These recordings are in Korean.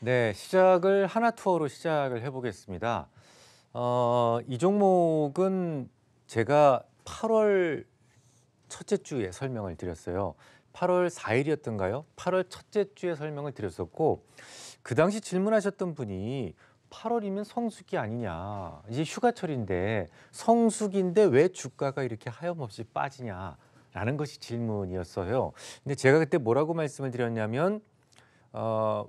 네, 시작을 하나투어로 시작을 해보겠습니다. 이 종목은 제가 8월 첫째 주에 설명을 드렸어요. 8월 4일이었던가요? 8월 첫째 주에 설명을 드렸었고 그 당시 질문하셨던 분이 8월이면 성수기 아니냐. 이제 휴가철인데 성수기인데 왜 주가가 이렇게 하염없이 빠지냐라는 것이 질문이었어요. 근데 제가 그때 뭐라고 말씀을 드렸냐면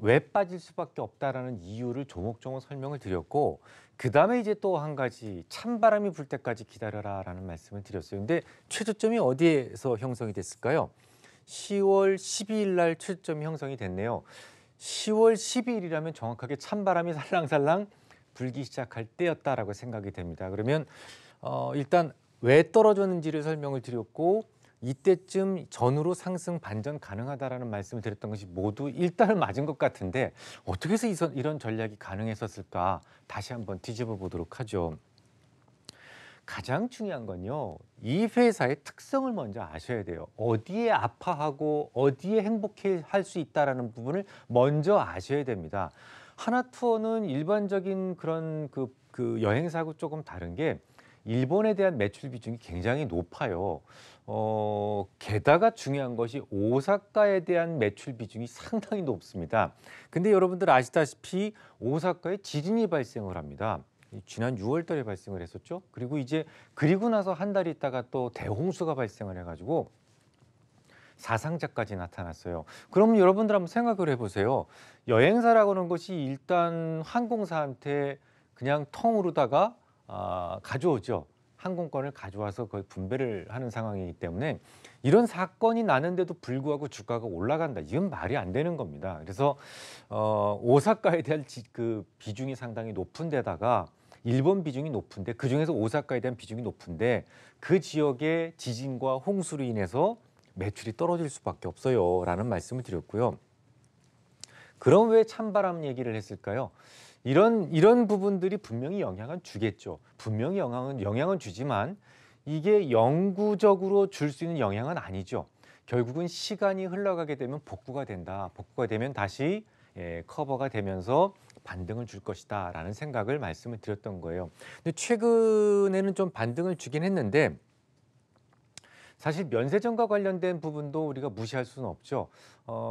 왜 빠질 수밖에 없다라는 이유를 조목조목 설명을 드렸고 그다음에 이제 또 한 가지 찬바람이 불 때까지 기다려라라는 말씀을 드렸어요. 근데 최저점이 어디에서 형성이 됐을까요? 10월 12일 날 최저점이 형성이 됐네요. 10월 12일이라면 정확하게 찬바람이 살랑살랑 불기 시작할 때였다라고 생각이 됩니다. 그러면 일단 왜 떨어졌는지를 설명을 드렸고 이때쯤 전후로 상승 반전 가능하다라는 말씀을 드렸던 것이 모두 일단은 맞은 것 같은데 어떻게 해서 이런 전략이 가능했었을까 다시 한번 뒤집어 보도록 하죠. 가장 중요한 건요. 이 회사의 특성을 먼저 아셔야 돼요. 어디에 아파하고 어디에 행복해 할 수 있다라는 부분을 먼저 아셔야 됩니다. 하나투어는 일반적인 그런 그 여행사하고 조금 다른 게 일본에 대한 매출 비중이 굉장히 높아요. 게다가 중요한 것이 오사카에 대한 매출 비중이 상당히 높습니다. 근데 여러분들 아시다시피 오사카에 지진이 발생을 합니다. 지난 6월 달에 발생을 했었죠. 그리고 나서 한 달 있다가 또 대홍수가 발생을 해가지고 사상자까지 나타났어요. 그럼 여러분들 한번 생각을 해보세요. 여행사라고 하는 것이 일단 항공사한테 그냥 통으로다가 가져오죠. 항공권을 가져와서 거의 분배를 하는 상황이기 때문에 이런 사건이 나는데도 불구하고 주가가 올라간다. 이건 말이 안 되는 겁니다. 그래서 오사카에 대한 그 비중이 상당히 높은 데다가 일본 비중이 높은데 그중에서 오사카에 대한 비중이 높은데 그 지역의 지진과 홍수로 인해서 매출이 떨어질 수밖에 없어요 라는 말씀을 드렸고요. 그럼 왜 찬바람 얘기를 했을까요? 이런 부분들이 분명히 영향은 주겠죠. 분명히 영향은 주지만 이게 영구적으로 줄 수 있는 영향은 아니죠. 결국은 시간이 흘러가게 되면 복구가 된다. 복구가 되면 다시 커버가 되면서 반등을 줄 것이다 라는 생각을 말씀을 드렸던 거예요. 근데 최근에는 좀 반등을 주긴 했는데 사실 면세점과 관련된 부분도 우리가 무시할 수는 없죠.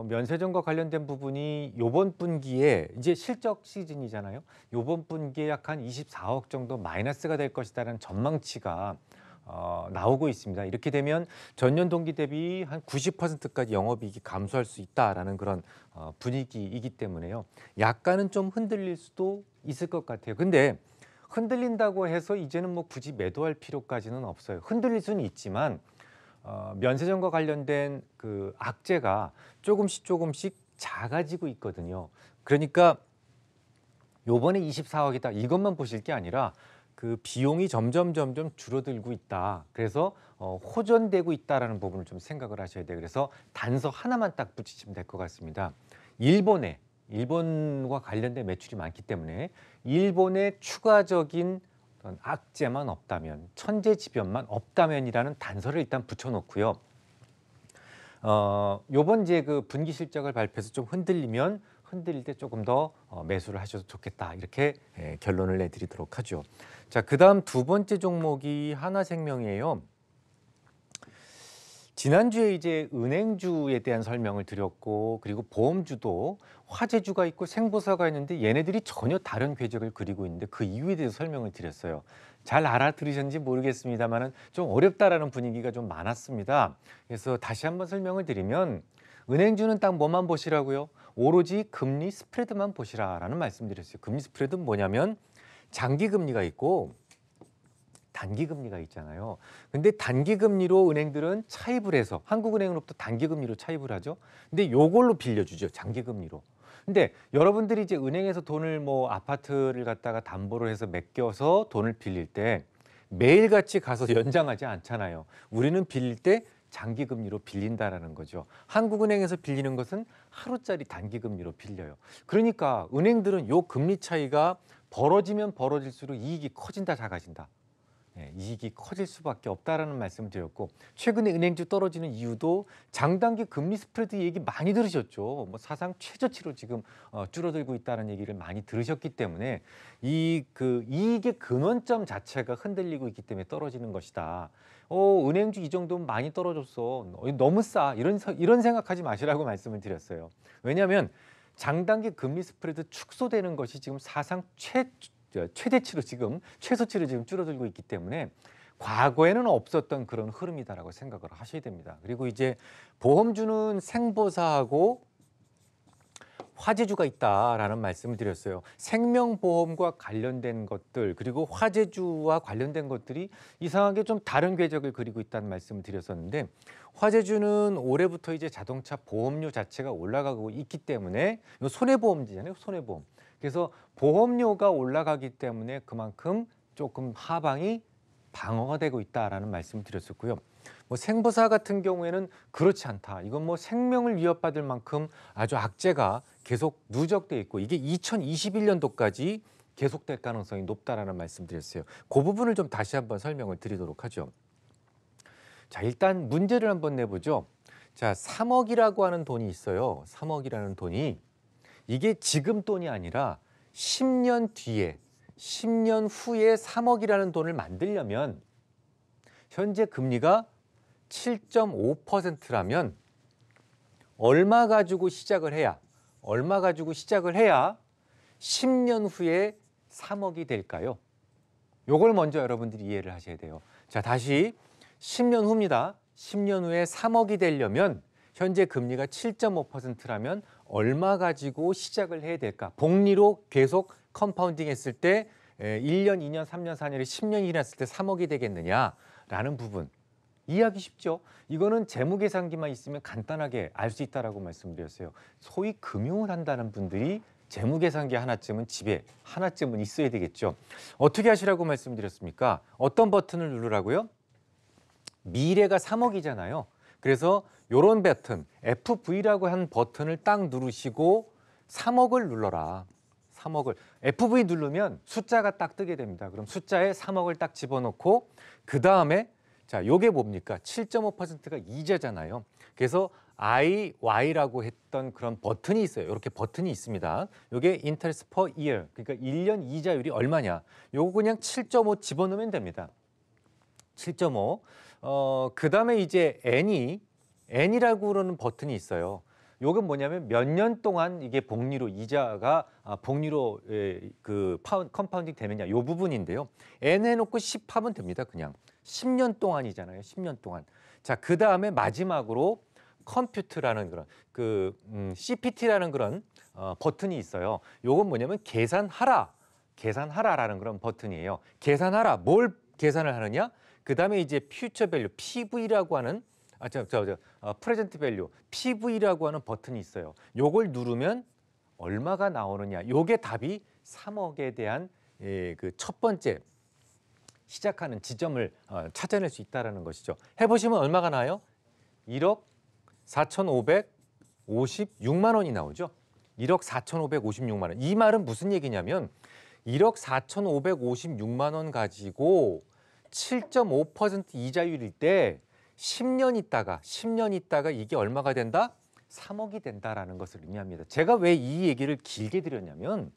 면세점과 관련된 부분이 요번 분기에 이제 실적 시즌이잖아요. 요번 분기에 약 한 24억 정도 마이너스가 될 것이다라는 전망치가 나오고 있습니다. 이렇게 되면 전년 동기 대비 한 90%까지 영업이익이 감소할 수 있다라는 그런 분위기이기 때문에요. 약간은 좀 흔들릴 수도 있을 것 같아요. 근데 흔들린다고 해서 이제는 뭐 굳이 매도할 필요까지는 없어요. 흔들릴 수는 있지만 면세점과 관련된 그 악재가 조금씩 작아지고 있거든요. 그러니까 요번에 24억이다 이것만 보실 게 아니라 그 비용이 점점 줄어들고 있다. 그래서 호전되고 있다라는 부분을 좀 생각을 하셔야 돼요. 그래서 단서 하나만 딱 붙이시면 될 것 같습니다. 일본과 관련된 매출이 많기 때문에 일본의 추가적인 어떤 악재만 없다면, 천재지변만 없다면이라는 단서를 일단 붙여놓고요. 요번 이제 그 분기 실적을 발표해서 좀 흔들릴 때 조금 더 매수를 하셔도 좋겠다. 이렇게 결론을 내드리도록 하죠. 자, 그다음 두 번째 종목이 하나생명이에요. 지난주에 이제 은행주에 대한 설명을 드렸고 그리고 보험주도 화재주가 있고 생보사가 있는데 얘네들이 전혀 다른 궤적을 그리고 있는데 그 이유에 대해서 설명을 드렸어요. 잘 알아들으셨는지 모르겠습니다만은 좀 어렵다라는 분위기가 좀 많았습니다. 그래서 다시 한번 설명을 드리면 은행주는 딱 뭐만 보시라고요? 오로지 금리 스프레드만 보시라라는 말씀드렸어요. 금리 스프레드는 뭐냐면 장기 금리가 있고 단기 금리가 있잖아요. 근데 단기 금리로 은행들은 차입을 해서 한국은행으로부터 단기 금리로 차입을 하죠. 근데 요걸로 빌려주죠. 장기 금리로. 근데 여러분들이 이제 은행에서 돈을 뭐 아파트를 갖다가 담보로 해서 맡겨서 돈을 빌릴 때 매일같이 가서 연장하지 않잖아요. 우리는 빌릴 때 장기 금리로 빌린다라는 거죠. 한국은행에서 빌리는 것은 하루짜리 단기 금리로 빌려요. 그러니까 은행들은 요 금리 차이가 벌어지면 벌어질수록 이익이 커진다, 작아진다. 이익이 커질 수밖에 없다라는 말씀을 드렸고 최근에 은행주 떨어지는 이유도 장단기 금리 스프레드 얘기 많이 들으셨죠. 뭐 사상 최저치로 지금 줄어들고 있다는 얘기를 많이 들으셨기 때문에 이 그 이익의 근원점 자체가 흔들리고 있기 때문에 떨어지는 것이다. 은행주 이 정도면 많이 떨어졌어. 너무 싸. 이런 생각하지 마시라고 말씀을 드렸어요. 왜냐하면 장단기 금리 스프레드 축소되는 것이 지금 사상 최대치로 지금 최소치로 지금 줄어들고 있기 때문에 과거에는 없었던 그런 흐름이다라고 생각을 하셔야 됩니다. 그리고 이제 보험주는 생보사하고 화재주가 있다라는 말씀을 드렸어요. 생명보험과 관련된 것들 그리고 화재주와 관련된 것들이 이상하게 좀 다른 궤적을 그리고 있다는 말씀을 드렸었는데 화재주는 올해부터 이제 자동차 보험료 자체가 올라가고 있기 때문에 손해보험이잖아요. 손해보험. 그래서 보험료가 올라가기 때문에 그만큼 조금 하방이 방어가 되고 있다라는 말씀을 드렸었고요. 뭐 생보사 같은 경우에는 그렇지 않다. 이건 뭐 생명을 위협받을 만큼 아주 악재가 계속 누적돼 있고 이게 2021년도까지 계속될 가능성이 높다라는 말씀드렸어요. 그 부분을 좀 다시 한번 설명을 드리도록 하죠. 자, 일단 문제를 한번 내보죠. 자, 3억이라고 하는 돈이 있어요. 3억이라는 돈이 이게 지금 돈이 아니라 10년 뒤에 10년 후에 3억이라는 돈을 만들려면 현재 금리가 7.5%라면 얼마 가지고 시작을 해야 10년 후에 3억이 될까요? 요걸 먼저 여러분들이 이해를 하셔야 돼요. 자, 다시 10년 후입니다. 10년 후에 3억이 되려면 현재 금리가 7.5%라면 얼마 가지고 시작을 해야 될까? 복리로 계속 컴파운딩 했을 때 1년, 2년, 3년, 4년에 10년이 지났을 때 3억이 되겠느냐라는 부분. 이해하기 쉽죠? 이거는 재무계산기만 있으면 간단하게 알 수 있다라고 말씀드렸어요. 소위 금융을 한다는 분들이 재무계산기 하나쯤은 집에 하나쯤은 있어야 되겠죠. 어떻게 하시라고 말씀드렸습니까? 어떤 버튼을 누르라고요? 미래가 3억이잖아요. 그래서 요런 버튼, FV라고 한 버튼을 딱 누르시고 3억을 눌러라. 3억을. FV 누르면 숫자가 딱 뜨게 됩니다. 그럼 숫자에 3억을 딱 집어넣고 그 다음에 자, 요게 뭡니까? 7.5%가 이자잖아요. 그래서 IY라고 했던 그런 버튼이 있어요. 이렇게 버튼이 있습니다. 요게 interest per year. 그러니까 1년 이자율이 얼마냐? 요거 그냥 7.5 집어넣으면 됩니다. 7.5. 그다음에 이제 N이라고 그러는 버튼이 있어요. 요건 뭐냐면 몇 년 동안 이게 복리로 이자가 복리로 컴파운딩 되느냐 요 부분인데요. N 해놓고 10 하면 됩니다. 그냥 10년 동안이잖아요. 10년 동안. 자, 그다음에 마지막으로 컴퓨트라는 그런 CPT라는 그런 버튼이 있어요. 요건 뭐냐면 계산하라라는 그런 버튼이에요. 계산하라. 뭘 계산을 하느냐? 그다음에 이제 퓨처 밸류 PV라고 하는 프레젠트 밸류 PV라고 하는 버튼이 있어요. 요걸 누르면 얼마가 나오느냐. 요게 답이 3억에 대한 그 첫 번째 시작하는 지점을 찾아낼 수 있다는 것이죠. 해보시면 얼마가 나요? 1억 4,556만 원이 나오죠. 1억 4,556만 원. 이 말은 무슨 얘기냐면 1억 4,556만 원 가지고 7.5% 이자율일 때 10년 있다가 이게 얼마가 된다? 3억이 된다라는 것을 의미합니다. 제가 왜 이 얘기를 길게 드렸냐면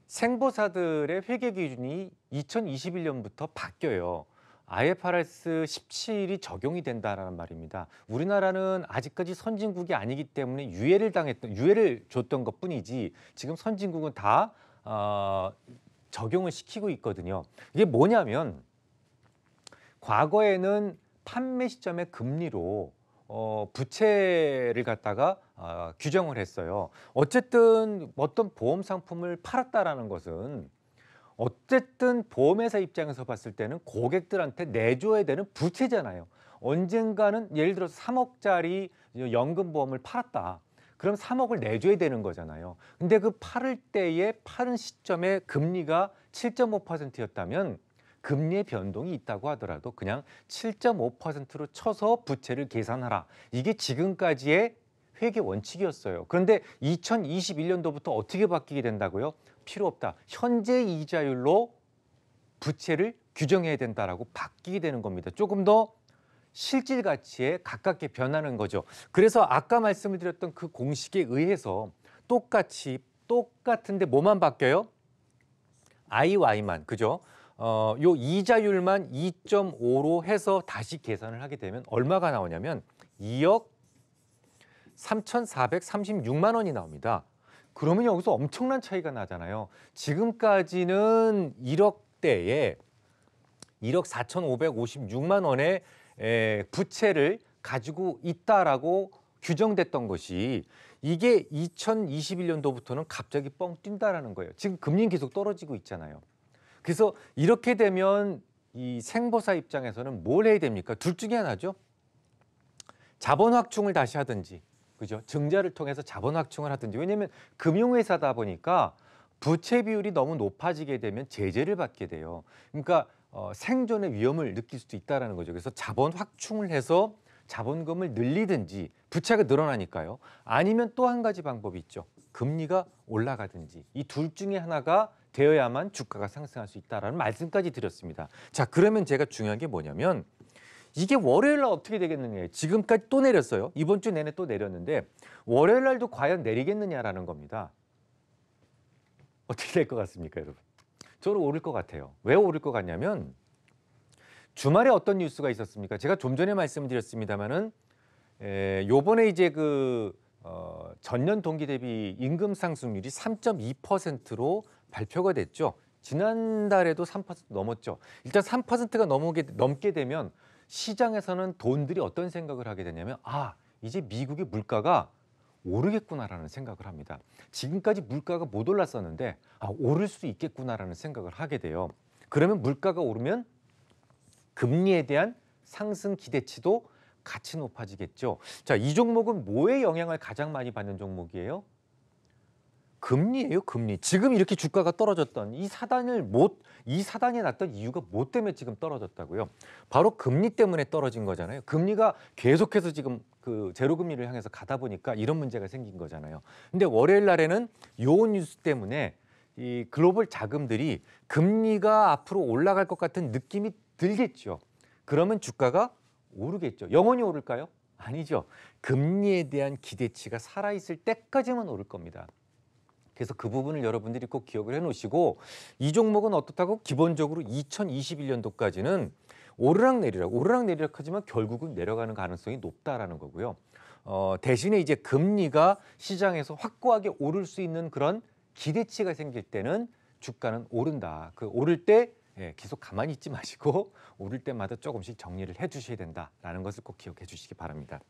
생보사들의 회계 기준이 2021년부터 바뀌어요. IFRS 17이 적용이 된다라는 말입니다. 우리나라는 아직까지 선진국이 아니기 때문에 유예를 줬던 것뿐이지 지금 선진국은 다 적용을 시키고 있거든요. 이게 뭐냐면 과거에는 판매 시점의 금리로 부채를 갖다가 규정을 했어요. 어쨌든 어떤 보험 상품을 팔았다라는 것은 어쨌든 보험회사 입장에서 봤을 때는 고객들한테 내줘야 되는 부채잖아요. 언젠가는 예를 들어서 3억짜리 연금보험을 팔았다. 그럼 3억을 내줘야 되는 거잖아요. 근데 그 팔을 파는 시점에 금리가 7.5%였다면 금리의 변동이 있다고 하더라도 그냥 7.5%로 쳐서 부채를 계산하라. 이게 지금까지의 회계 원칙이었어요. 그런데 2021년도부터 어떻게 바뀌게 된다고요? 필요 없다. 현재 이자율로 부채를 규정해야 된다라고 바뀌게 되는 겁니다. 조금 더 실질 가치에 가깝게 변하는 거죠. 그래서 아까 말씀을 드렸던 그 공식에 의해서 똑같은데 뭐만 바뀌어요? IY만, 그죠? 요 이자율만 2.5로 해서 다시 계산을 하게 되면 얼마가 나오냐면 2억 3,436만 원이 나옵니다. 그러면 여기서 엄청난 차이가 나잖아요. 지금까지는 1억대에 1억 4,556만 원의 부채를 가지고 있다라고 규정됐던 것이 이게 2021년도부터는 갑자기 뻥 뛴다라는 거예요. 지금 금리는 계속 떨어지고 있잖아요. 그래서 이렇게 되면 이 생보사 입장에서는 뭘 해야 됩니까? 둘 중에 하나죠. 자본 확충을 다시 하든지, 그죠? 증자를 통해서 자본 확충을 하든지. 왜냐하면 금융회사다 보니까 부채 비율이 너무 높아지게 되면 제재를 받게 돼요. 그러니까 생존의 위험을 느낄 수도 있다라는 거죠. 그래서 자본 확충을 해서 자본금을 늘리든지, 부채가 늘어나니까요. 아니면 또 한 가지 방법이 있죠. 금리가 올라가든지. 이 둘 중에 하나가 되어야만 주가가 상승할 수 있다라는 말씀까지 드렸습니다. 자, 그러면 제가 중요한 게 뭐냐면 이게 월요일 날 어떻게 되겠느냐. 지금까지 또 내렸어요. 이번 주 내내 또 내렸는데 월요일 날도 과연 내리겠느냐라는 겁니다. 어떻게 될 것 같습니까, 여러분? 저는 오를 것 같아요. 왜 오를 것 같냐면 주말에 어떤 뉴스가 있었습니까? 제가 좀 전에 말씀드렸습니다마는 요번에 이제 전년 동기 대비 임금 상승률이 3.2%로 발표가 됐죠. 지난달에도 3% 넘었죠. 일단 3%가 넘게 되면 시장에서는 돈들이 어떤 생각을 하게 되냐면 이제 미국의 물가가 오르겠구나라는 생각을 합니다. 지금까지 물가가 못 올랐었는데 오를 수 있겠구나라는 생각을 하게 돼요. 그러면 물가가 오르면 금리에 대한 상승 기대치도 같이 높아지겠죠. 자, 이 종목은 뭐에 영향을 가장 많이 받는 종목이에요? 금리예요, 금리. 지금 이렇게 주가가 떨어졌던 이 사단이 났던 이유가 뭐 때문에 지금 떨어졌다고요? 바로 금리 때문에 떨어진 거잖아요. 금리가 계속해서 지금 제로 금리를 향해서 가다 보니까 이런 문제가 생긴 거잖아요. 근데 월요일 날에는 요 뉴스 때문에 이 글로벌 자금들이 금리가 앞으로 올라갈 것 같은 느낌이 들겠죠. 그러면 주가가 오르겠죠. 영원히 오를까요? 아니죠. 금리에 대한 기대치가 살아있을 때까지만 오를 겁니다. 그래서 그 부분을 여러분들이 꼭 기억을 해놓으시고 이 종목은 어떻다고? 기본적으로 2021년도까지는 오르락내리락 하지만 결국은 내려가는 가능성이 높다라는 거고요. 대신에 이제 금리가 시장에서 확고하게 오를 수 있는 그런 기대치가 생길 때는 주가는 오른다. 오를 때 계속 가만히 있지 마시고 오를 때마다 조금씩 정리를 해주셔야 된다라는 것을 꼭 기억해 주시기 바랍니다.